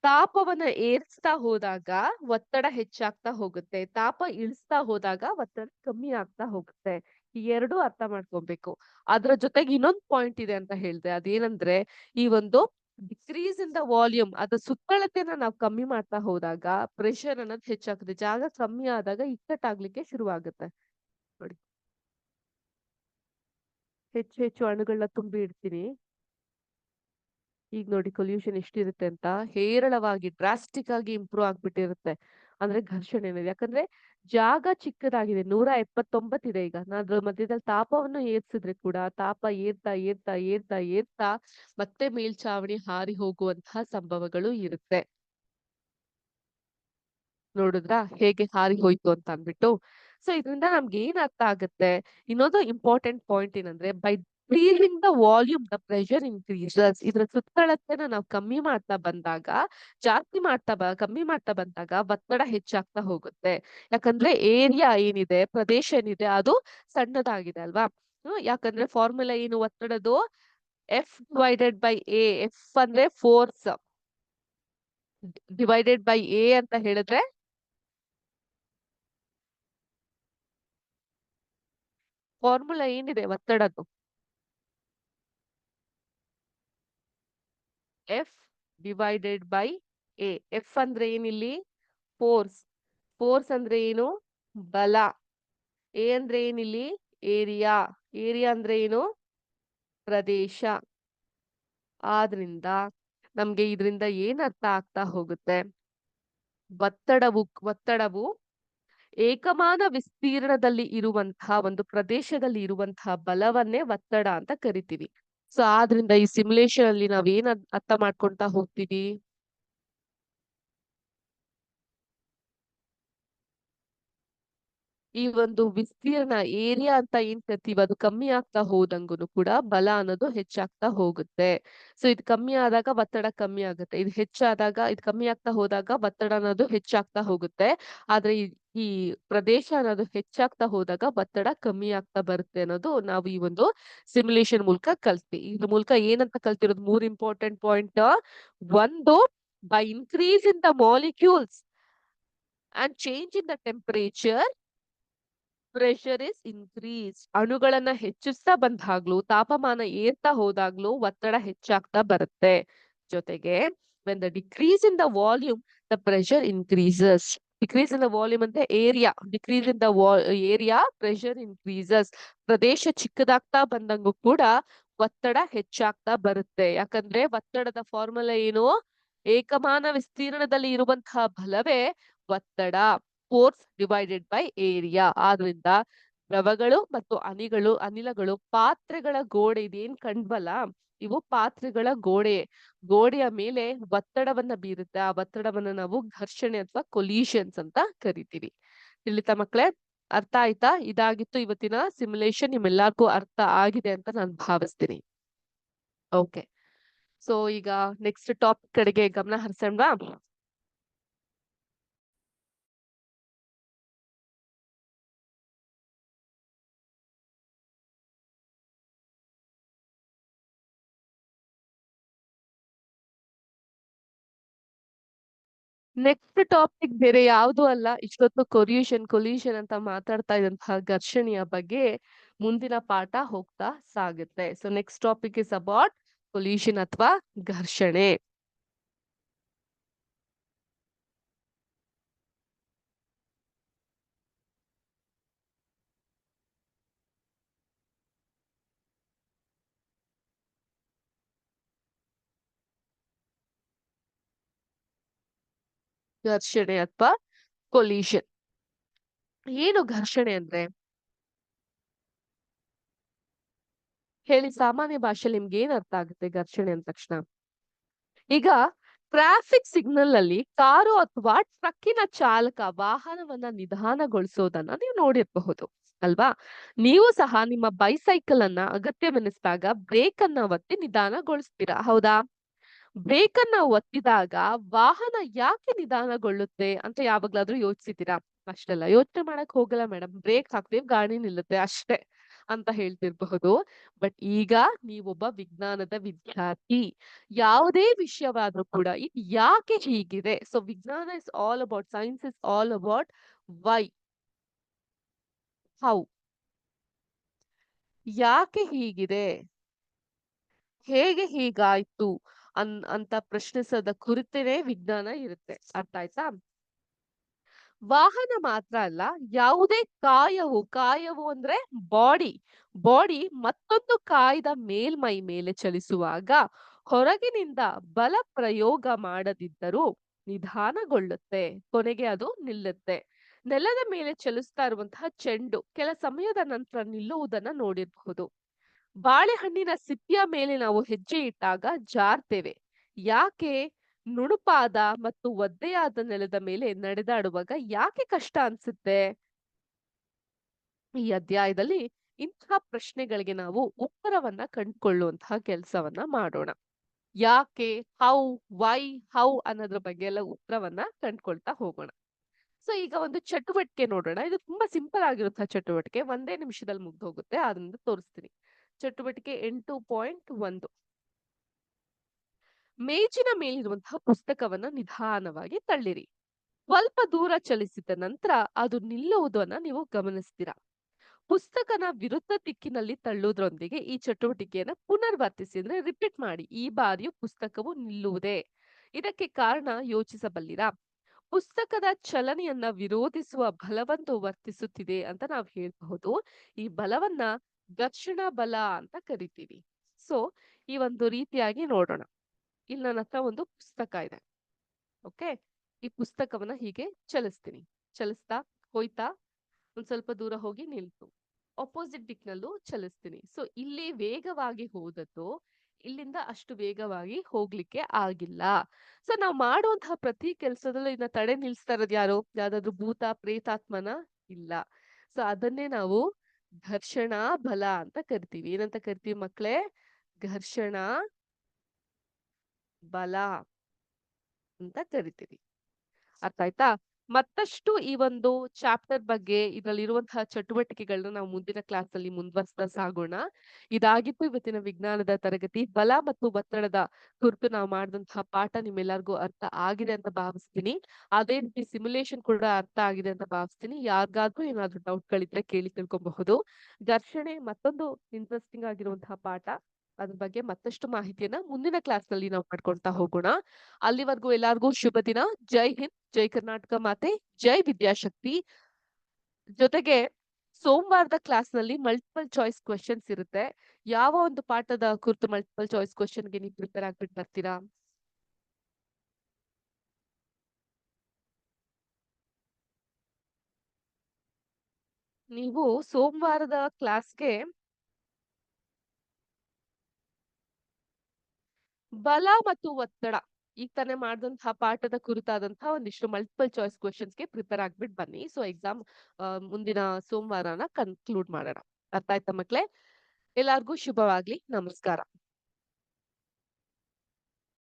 ತಾಪವನ್ನ ಏರಿಸ್ತಾ ಹೋದಾಗ ಒತ್ತಡ ಹೆಚ್ಚಾಗ್ತಾ ಹೋಗುತ್ತೆ. ತಾಪ ಇಳಿಸ್ತಾ ಹೋದಾಗ ಒತ್ತಡ ಕಮ್ಮಿ ಆಗ್ತಾ ಹೋಗುತ್ತೆ. ಈ 2 ಅರ್ಥ ಮಾಡ್ಕೊಬೇಕು. ಅದ್ರ ಜೊತೆಗೆ ಇನ್ನೊಂದ್ ಪಾಯಿಂಟ್ ಇದೆ ಅಂತ ಹೇಳ್ದೆ. ಅದೇನಂದ್ರೆ ಈ ಒಂದು ಡಿಕ್ರೀಸ್ ಇನ್ ದ ವಾಲ್ಯೂಮ್ ಅದ್ರ ಸುತ್ತಳತೆನ ನಾವು ಕಮ್ಮಿ ಮಾಡ್ತಾ ಹೋದಾಗ ಪ್ರೆಷರ್ ಅನ್ನೋದು ಹೆಚ್ಚಾಗುತ್ತೆ. ಜಾಗ ಕಮ್ಮಿ ಆದಾಗ ಇಕ್ಕಟ್ಟಾಗ್ಲಿಕ್ಕೆ ಶುರುವಾಗುತ್ತೆ. ನೋಡಿ. ಹೆಚ್ಚು ಹೆಚ್ಚು ಅಣುಗಳನ್ನ ತುಂಬಿ ಇಡ್ತೀನಿ. ಈಗ ನೋಡಿ ಸೊಲ್ಯೂಷನ್ ಎಷ್ಟಿರುತ್ತೆ ಅಂತ ಹೇರಳವಾಗಿ ಡ್ರಾಸ್ಟಿಕ್ ಆಗಿ ಇಂಪ್ರೂವ್ ಆಗ್ಬಿಟ್ಟಿರುತ್ತೆ. ಅಂದ್ರೆ ಘರ್ಷಣೆ ಅನ್ನೋದು. ಯಾಕಂದ್ರೆ ಜಾಗ ಚಿಕ್ಕದಾಗಿದೆ. 179 ಇದೆ ಈಗ. ನಾನು ಅದ್ರ ಮಧ್ಯದಲ್ಲಿ ತಾಪವನ್ನು ಏರ್ಸಿದ್ರೆ ಕೂಡ ತಾಪ ಏರ್ತಾ ಏರ್ತಾ ಏರ್ತಾ ಏರ್ತಾ ಮತ್ತೆ ಮೇಲ್ಛಾವಣಿ ಹಾರಿ ಹೋಗುವಂತಹ ಸಂಭವಗಳು ಇರುತ್ತೆ. ನೋಡಿದ್ರಾ ಹೇಗೆ ಹಾರಿ ಹೋಯ್ತು ಅಂತ ಅಂದ್ಬಿಟ್ಟು. ಸೊ ಇದರಿಂದ ನಮ್ಗೆ ಏನ್ ಅರ್ಥ ಆಗುತ್ತೆ? ಇನ್ನೊಂದು ಇಂಪಾರ್ಟೆಂಟ್ ಪಾಯಿಂಟ್ ಏನಂದ್ರೆ by decreasing the volume the pressure increases. ಇದ್ರ ಸುತ್ತಳತೆನ ನಾವು ಕಮ್ಮಿ ಮಾಡ್ತಾ ಬಂದಾಗ ಕಮ್ಮಿ ಮಾಡ್ತಾ ಬಂದಾಗ ಒತ್ತಡ ಹೆಚ್ಚಾಗ್ತಾ ಹೋಗುತ್ತೆ. ಯಾಕಂದ್ರೆ ಏರಿಯಾ ಏನಿದೆ, ಪ್ರದೇಶ ಏನಿದೆ ಅದು ಸಣ್ಣದಾಗಿದೆ ಅಲ್ವಾ? ಯಾಕಂದ್ರೆ ಫಾರ್ಮುಲಾ ಏನು ಒತ್ತಡದು? F divided by A. F ಅಂದ್ರೆ ಫೋರ್ಸ್ ಡಿವೈಡೆಡ್ ಬೈ ಎ ಅಂತ ಹೇಳಿದ್ರೆ ಫಾರ್ಮುಲಾ ಏನಿದೆ ಒತ್ತಡದ್ದು? F divided by A. F ಅಂದ್ರೆ ಏನಿಲ್ಲಿ? ಫೋರ್ಸ್. ಫೋರ್ಸ್ ಅಂದ್ರೆ ಏನು? ಬಲ. ಎ ಅಂದ್ರೆ ಏನಿಲ್ಲಿ? ಏರಿಯಾ. ಏರಿಯಾ ಅಂದ್ರೆ ಏನು? ಪ್ರದೇಶ. ಆದ್ರಿಂದ ನಮ್ಗೆ ಇದರಿಂದ ಏನ್ ಅರ್ಥ ಆಗ್ತಾ ಹೋಗುತ್ತೆ? ಒತ್ತಡವು ಏಕಮಾನ ವಿಸ್ತೀರ್ಣದಲ್ಲಿ ಇರುವಂತಹ ಒಂದು ಪ್ರದೇಶದಲ್ಲಿ ಇರುವಂತಹ ಬಲವನ್ನೇ ಒತ್ತಡ ಅಂತ ಕರಿತೀವಿ. ಸೊ ಆದ್ರಿಂದ ಈ ಸಿಮ್ಯುಲೇಷನ್ ಅಲ್ಲಿ ನಾವ್ ಏನ್ ಅರ್ಥ ಮಾಡ್ಕೊಂತಾ ಹೋಗ್ತೀವಿ? ಈ ಒಂದು ವಿಸ್ತೀರ್ಣ ಏರಿಯಾ ಅಂತ ಏನ್ ಕರಿತೀವಿ ಅದು ಕಮ್ಮಿ ಆಗ್ತಾ ಹೋದಂಗುನು ಕೂಡ ಬಲ ಅನ್ನೋದು ಹೆಚ್ಚಾಗ್ತಾ ಹೋಗುತ್ತೆ. ಸೊ ಇದು ಕಮ್ಮಿ ಆದಾಗ ಒತ್ತಡ ಕಮ್ಮಿ ಆಗುತ್ತೆ. ಇದು ಕಮ್ಮಿ ಆಗ್ತಾ ಹೋದಾಗ ಒತ್ತಡ ಅನ್ನೋದು ಹೆಚ್ಚಾಗ್ತಾ ಹೋಗುತ್ತೆ. ಆದ್ರೆ ಈ ಪ್ರದೇಶ ಅನ್ನೋದು ಹೆಚ್ಚಾಗ್ತಾ ಹೋದಾಗ ಒತ್ತಡ ಕಮ್ಮಿ ಆಗ್ತಾ ಬರುತ್ತೆ ಅನ್ನೋದು ನಾವು ಈ ಒಂದು ಸಿಮ್ಯುಲೇಷನ್ ಮೂಲಕ ಕಲ್ತ್ವಿ. ಇದ್ರ ಮೂಲಕ ಏನಂತ ಕಲ್ತಿರೋದು? 3 ಇಂಪಾರ್ಟೆಂಟ್ ಪಾಯಿಂಟ್. ಒಂದು, by increase in the molecules and change in the temperature pressure is increase. ಅಣುಗಳನ್ನ ಹೆಚ್ಚಿಸ್ತಾ ಬಂದಾಗ್ಲೂ ತಾಪಮಾನ ಏರ್ತಾ ಹೋದಾಗ್ಲೂ ಒತ್ತಡ ಹೆಚ್ಚಾಗ್ತಾ ಬರುತ್ತೆ. ಜೊತೆಗೆ when the decrease in the volume the pressure increases. Decrease in the volume ಅಂದ್ರೆ area. Decrease in the area pressure increases. ಪ್ರದೇಶ ಚಿಕ್ಕದಾಗ್ತಾ ಬಂದಂಗೂ ಕೂಡ ಒತ್ತಡ ಹೆಚ್ಚಾಗ್ತಾ ಬರುತ್ತೆ. ಯಾಕಂದ್ರೆ ಒತ್ತಡದ ಫಾರ್ಮುಲಾ ಏನು? ಏಕಮಾನ ವಿಸ್ತೀರ್ಣದಲ್ಲಿ ಇರುವಂತಹ ಬಲವೇ ಒತ್ತಡ. Force divided by area. ಆದ್ರಿಂದ ದ್ರವಗಳು ಮತ್ತು ಅನಿಲಗಳು ಪಾತ್ರೆಗಳ ಗೋಡೆ ಇದೇನ್ ಕಂಡ್ವಲ್ಲ ಇವು ಪಾತ್ರೆಗಳ ಗೋಡೆಯ ಮೇಲೆ ಒತ್ತಡವನ್ನ ಬೀರುತ್ತೆ. ಆ ಒತ್ತಡವನ್ನ ನಾವು ಘರ್ಷಣೆ ಅಥವಾ ಕೊಲಿಷನ್ಸ್ ಅಂತ ಕರಿತೀವಿ. ತಿಳಿತಾ ಮಕ್ಳೇ? ಅರ್ಥ ಆಯ್ತಾ? ಇದಾಗಿತ್ತು ಇವತ್ತಿನ ಸಿಮ್ಯುಲೇಷನ್. ನಿಮ್ಮೆಲ್ಲರಿಗೂ ಅರ್ಥ ಆಗಿದೆ ಅಂತ ನಾನು ಭಾವಿಸ್ತೀನಿ. ಓಕೆ. ಸೊ ಈಗ ನೆಕ್ಸ್ಟ್ ಟಾಪಿಕ್ ಕಡೆಗೆ ಗಮನ ಹರಿಸೋಣವಾ? ನೆಕ್ಸ್ಟ್ ಟಾಪಿಕ್ ಬೇರೆ ಯಾವ್ದು ಅಲ್ಲ. ಇಷ್ಟೊತ್ತು ಕೊಲ್ಯೂಷನ್ ಅಂತ ಮಾತಾಡ್ತಾ ಇದ್ದಂತಹ ಘರ್ಷಣೆಯ ಬಗ್ಗೆ ಮುಂದಿನ ಪಾಠ ಹೋಗ್ತಾ ಸಾಗುತ್ತೆ. So next topic is about collision ಅಥವಾ ಘರ್ಷಣೆ. ಘರ್ಷಣೆ ಅಥವಾ ಕೊಲ್ಯೂಷನ್. ಏನು ಘರ್ಷಣೆ ಅಂದ್ರೆ? ಹೇಳಿ, ಸಾಮಾನ್ಯ ಭಾಷೆಯಲ್ಲಿ ನಿಮ್ಗೆ ಏನ್ ಅರ್ಥ ಆಗುತ್ತೆ ಘರ್ಷಣೆ ಅಂದ ತಕ್ಷಣ? ಈಗ ಟ್ರಾಫಿಕ್ ಸಿಗ್ನಲ್ ಅಲ್ಲಿ ಕಾರು ಅಥವಾ ಟ್ರಕ್ಕಿನ ಚಾಲಕ ವಾಹನವನ್ನ ನಿಧಾನಗೊಳಿಸೋದನ್ನ ನೀವು ನೋಡಿರಬಹುದು ಅಲ್ವಾ? ನೀವು ಸಹ ನಿಮ್ಮ ಬೈಸೈಕಲ್ ಅನ್ನ ಅಗತ್ಯವೆನಿಸಿದಾಗ ಬ್ರೇಕ್ ಅನ್ನ ಒತ್ತಿ ನಿಧಾನಗೊಳಿಸ್ತೀರಾ, ಹೌದಾ? ಬ್ರೇಕನ್ನ ಒತ್ತಿದಾಗ ವಾಹನ ಯಾಕೆ ನಿಧಾನಗೊಳ್ಳುತ್ತೆ ಅಂತ ಯಾವಾಗ್ಲಾದ್ರೂ ಯೋಚಿಸಿದ್ದೀರಾ? ಅಷ್ಟೆಲ್ಲ ಯೋಚನೆ ಮಾಡಕ್ ಹೋಗಲ್ಲ ಮೇಡಮ್. ಬ್ರೇಕ್ ಹಾಕ್ತೀವಿ, ಗಾಡಿ ನಿಲ್ಲುತ್ತೆ ಅಷ್ಟೇ ಅಂತ ಹೇಳ್ತಿರಬಹುದು. ಬಟ್ ಈಗ ನೀವೊಬ್ಬ ವಿಜ್ಞಾನದ ವಿದ್ಯಾರ್ಥಿ. ಯಾವುದೇ ವಿಷಯವಾದ್ರೂ ಕೂಡ ಇದು ಯಾಕೆ ಹೀಗಿದೆ? ಸೊ ವಿಜ್ಞಾನ is all about science is all about why, how, ಯಾಕೆ ಹೀಗಿದೆ? ಹೇಗೆ ಹೀಗಾಯ್ತು? ಅಂತ ಪ್ರಶ್ನಿಸದ ಕುರಿತೇ ವಿಜ್ಞಾನ ಇರುತ್ತೆ. ಅರ್ಥ ಆಯ್ತಾ? ವಾಹನ ಮಾತ್ರ ಅಲ್ಲ, ಯಾವುದೇ ಕಾಯವು ಅಂದ್ರೆ ಬಾಡಿ. ಬಾಡಿ ಮತ್ತೊಂದು ಕಾಯ್ದ ಮೇಲ್ಮೈ ಮೇಲೆ ಚಲಿಸುವಾಗ ಹೊರಗಿನಿಂದ ಬಲ ಪ್ರಯೋಗ ಮಾಡದಿದ್ದರೂ ನಿಧಾನಗೊಳ್ಳುತ್ತೆ. ಕೊನೆಗೆ ಅದು ನಿಲ್ಲುತ್ತೆ. ನೆಲದ ಮೇಲೆ ಚಲಿಸ್ತಾ ಇರುವಂತಹ ಚೆಂಡು ಕೆಲ ಸಮಯದ ನಂತರ ನಿಲ್ಲುವುದನ್ನ ನೋಡಿರಬಹುದು. ಬಾಳೆಹಣ್ಣಿನ ಸಿಪ್ಪಿಯ ಮೇಲೆ ನಾವು ಹೆಜ್ಜೆ ಇಟ್ಟಾಗ ಜಾರ್ತೇವೆ. ಯಾಕೆ? ನುಣುಪಾದ ಮತ್ತು ಒದ್ದೆಯಾದ ನೆಲದ ಮೇಲೆ ನಡೆದಾಡುವಾಗ ಯಾಕೆ ಕಷ್ಟ ಅನ್ಸುತ್ತೆ? ಈ ಅಧ್ಯಾಯದಲ್ಲಿ ಇಂತಹ ಪ್ರಶ್ನೆಗಳಿಗೆ ನಾವು ಉತ್ತರವನ್ನ ಕಂಡುಕೊಳ್ಳುವಂತಹ ಕೆಲಸವನ್ನ ಮಾಡೋಣ. ಯಾಕೆ, ಹೌ, ವೈ, ಹೌ ಅನ್ನೋದ್ರ ಬಗ್ಗೆ ಎಲ್ಲ ಉತ್ತರವನ್ನ ಕಂಡುಕೊಳ್ತಾ ಹೋಗೋಣ. ಸೊ ಈಗ ಒಂದು ಚಟುವಟಿಕೆ ನೋಡೋಣ. ಇದು ತುಂಬಾ ಸಿಂಪಲ್ ಆಗಿರುವಂತಹ ಚಟುವಟಿಕೆ. ಒಂದೇ ನಿಮಿಷದಲ್ಲಿ ಮುಗ್ದು ಹೋಗುತ್ತೆ. ಅದನ್ನ ತೋರಿಸ್ತೀನಿ. ಚಟುವಟಿಕೆ 8.1. ಮೇಜಿನ ಮೇಲಿರುವಂತಹ ಪುಸ್ತಕವನ್ನ ನಿಧಾನವಾಗಿ ತಳ್ಳಿರಿ. ಸ್ವಲ್ಪ ದೂರ ಚಲಿಸಿದ ನಂತರ ಅದು ನಿಲ್ಲುವುದನ್ನ ನೀವು ಗಮನಿಸ್ತೀರಾ. ಪುಸ್ತಕನ ವಿರುದ್ಧ ದಿಕ್ಕಿನಲ್ಲಿ ತಳ್ಳುವುದರೊಂದಿಗೆ ಈ ಚಟುವಟಿಕೆಯನ್ನ ಪುನರ್ವರ್ತಿಸಿ ಅಂದ್ರೆ ರಿಪೀಟ್ ಮಾಡಿ. ಈ ಬಾರಿಯೂ ಪುಸ್ತಕವು ನಿಲ್ಲುವುದೇ. ಇದಕ್ಕೆ ಕಾರಣ ಯೋಚಿಸಬಲ್ಲಿರಾ? ಪುಸ್ತಕದ ಚಲನೆಯನ್ನ ವಿರೋಧಿಸುವ ಬಲವೊಂದು ವರ್ತಿಸುತ್ತಿದೆ ಅಂತ ನಾವು ಹೇಳ್ಬಹುದು. ಈ ಬಲವನ್ನ ಘರ್ಷಣಾ ಬಲ ಅಂತ ಕರಿತೀವಿ. ಸೊ ಈ ಒಂದು ರೀತಿಯಾಗಿ ನೋಡೋಣ. ಇಲ್ಲಿ ನನ್ನ ಹತ್ರ ಒಂದು ಪುಸ್ತಕ ಇದೆ. ಓಕೆ, ಈ ಪುಸ್ತಕವನ್ನ ಹೀಗೆ ಚಲಿಸ್ತೀನಿ. ಚಲಿಸ್ತಾ ಹೋಯ್ತಾ ಒಂದ್ ಸ್ವಲ್ಪ ದೂರ ಹೋಗಿ ನಿಲ್ತು. ಅಪೋಸಿಟ್ ದಿಕ್ನಲ್ಲೂ ಚಲಿಸ್ತೀನಿ. ಸೊ ಇಲ್ಲಿ ವೇಗವಾಗಿ ಹೋದದ್ದು ಇಲ್ಲಿಂದ ಅಷ್ಟು ವೇಗವಾಗಿ ಹೋಗ್ಲಿಕ್ಕೆ ಆಗಿಲ್ಲ. ಸೊ ನಾವು ಮಾಡುವಂತಹ ಪ್ರತಿ ಕೆಲಸದಲ್ಲೂ ಇದನ್ನ ತಡೆ ನಿಲ್ಸ್ತಾ ಇರೋದು ಯಾರು? ಯಾವ್ದಾದ್ರು ಭೂತ ಪ್ರೇತಾತ್ಮನ? ಇಲ್ಲ. ಸೊ ಅದನ್ನೇ ನಾವು ಘರ್ಷಣಾ ಬಲ ಅಂತ ಕರಿತೀವಿ. ಏನಂತ ಕರಿತೀವಿ ಮಕ್ಳೇ? ಘರ್ಷಣಾ ಬಲ ಅಂತ ಕರಿತೀವಿ. ಅರ್ಥ ಆಯ್ತಾ? ಮತ್ತಷ್ಟು ಈ ಒಂದು ಚಾಪ್ಟರ್ ಬಗ್ಗೆ ಇದ್ರಲ್ಲಿರುವಂತಹ ಚಟುವಟಿಕೆಗಳನ್ನ ನಾವು ಮುಂದಿನ ಕ್ಲಾಸ್ ಅಲ್ಲಿ ಮುಂದುವರಿಸ್ತಾ ಸಾಗೋಣ. ಇದಾಗಿತ್ತು ಇವತ್ತಿನ ವಿಜ್ಞಾನದ ತರಗತಿ. ಬಲ ಮತ್ತು ಒತ್ತಡದ ಕುರಿತು ನಾವು ಮಾಡಿದಂತಹ ಪಾಠ ನಿಮ್ಮೆಲ್ಲರಿಗೂ ಅರ್ಥ ಆಗಿದೆ ಅಂತ ಭಾವಿಸ್ತೀನಿ. ಅದೇ ರೀತಿ ಸಿಮ್ಯುಲೇಷನ್ ಕೂಡ ಅರ್ಥ ಆಗಿದೆ ಅಂತ ಭಾವಿಸ್ತೀನಿ. ಯಾರಿಗಾದ್ರೂ ಏನಾದ್ರೂ ಡೌಟ್ಗಳಿದ್ರೆ ಕೇಳಿ ತಿಳ್ಕೊಬಹುದು. ಘರ್ಷಣೆ ಮತ್ತೊಂದು ಇಂಟ್ರೆಸ್ಟಿಂಗ್ ಆಗಿರುವಂತಹ ಪಾಠ. ಅದ್ರ ಬಗ್ಗೆ ಮತ್ತಷ್ಟು ಮಾಹಿತಿಯನ್ನ ಮುಂದಿನ ಕ್ಲಾಸ್ ನಲ್ಲಿ ನಾವು ಮಾಡ್ಕೊಳ್ತಾ ಹೋಗೋಣ. ಅಲ್ಲಿವರೆಗೂ ಎಲ್ಲಾರ್ಗೂ ಶುಭ ದಿನ. ಜೈ ಹಿಂದ್, ಜೈ ಕರ್ನಾಟಕ ಮಾತೆ, ಜೈ ವಿದ್ಯಾಶಕ್ತಿ. ಜೊತೆಗೆ ಸೋಮವಾರದ ಕ್ಲಾಸ್ ನಲ್ಲಿ ಮಲ್ಟಿಪಲ್ ಚಾಯ್ಸ್ ಕ್ವೆಶನ್ಸ್ ಇರುತ್ತೆ. ಯಾವ ಒಂದು ಪಾಠದ ಕುರಿತು ಮಲ್ಟಿಪಲ್ ಚಾಯ್ಸ್ ಕ್ವೆಶನ್ಗೆ ನೀವು ಪ್ರಿಪೇರ್ ಆಗ್ಬಿಟ್ಟು ಬರ್ತೀರಾ? ನೀವು ಸೋಮವಾರದ ಕ್ಲಾಸ್ಗೆ ಬಲ ಮತ್ತು ಒತ್ತಡ ಈಗ ತಾನೇ ಮಾಡಿದಂತಹ ಪಾಠದ ಕುರಿತಾದಂತಹ ಒಂದಿಷ್ಟು ಮಲ್ಟಿಪಲ್ ಚಾಯ್ಸ್ ಕ್ವೆಶನ್ಸ್ಗೆ ಪ್ರಿಪೇರ್ ಆಗ್ಬಿಟ್ಟು ಬನ್ನಿ. ಸೊ ಎಕ್ಸಾಮ್ ಮುಂದಿನ ಸೋಮವಾರನ ಕನ್ಕ್ಲೂಡ್ ಮಾಡೋಣ. ಅರ್ಥ ಆಯ್ತಾ ಮಕ್ಳೇ? ಎಲ್ಲಾರ್ಗೂ ಶುಭವಾಗ್ಲಿ. ನಮಸ್ಕಾರ.